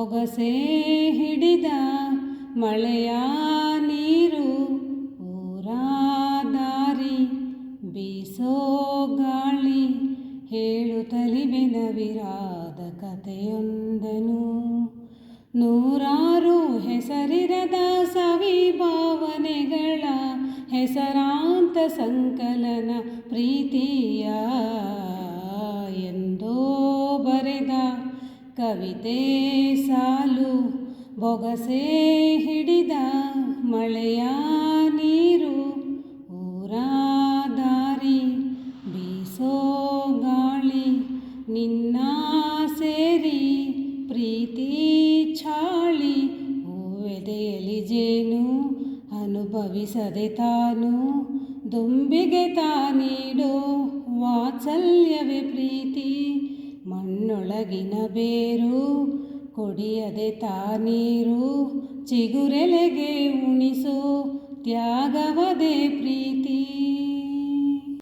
ಬೊಗಸೆ ಹಿಡಿದ ಮಳೆಯ ನೀರು, ಊರ ದಾರಿ ಬೀಸೋ ಗಾಳಿ, ಹೇಳುತ್ತಲಿವೆ ನವಿರಾದ ಕಥೆಯೊಂದನು. ನೂರಾರು ಹೆಸರಿರದ ಸವಿ ಭಾವನೆಗಳ ಹೆಸರಾಂತ ಸಂಕಲನ ಪ್ರೀತಿಯ, ಎಂದೋ ಬರೆದ ಕವಿತೆ ಸಾಲು. ಬೊಗಸೆ ಹಿಡಿದ ಮಳೆಯ ನೀರು, ಊರ ದಾರಿ ಬೀಸೋ ಗಾಳಿ, ನಿನ್ನ ಸೇರಿ ಪ್ರೀತಿ ಚಾಳಿ. ಹೂವೆದೆಯಲಿ ಜೇನು ಅನುಭವಿಸದೆ ತಾನು, ದುಂಬಿಗೆ ತಾನೀಡೋ ವಾತ್ಸಲ್ಯವೇ ಪ್ರೀತಿ. ಮಣ್ಣೊಳಗಿನ ಬೇರು ಕುಡಿಯದೆ ತಾನೀರು, ಚಿಗುರೆಲೆಗೆ ಉಣಿಸೋ ತ್ಯಾಗವದೇ ಪ್ರೀತಿ.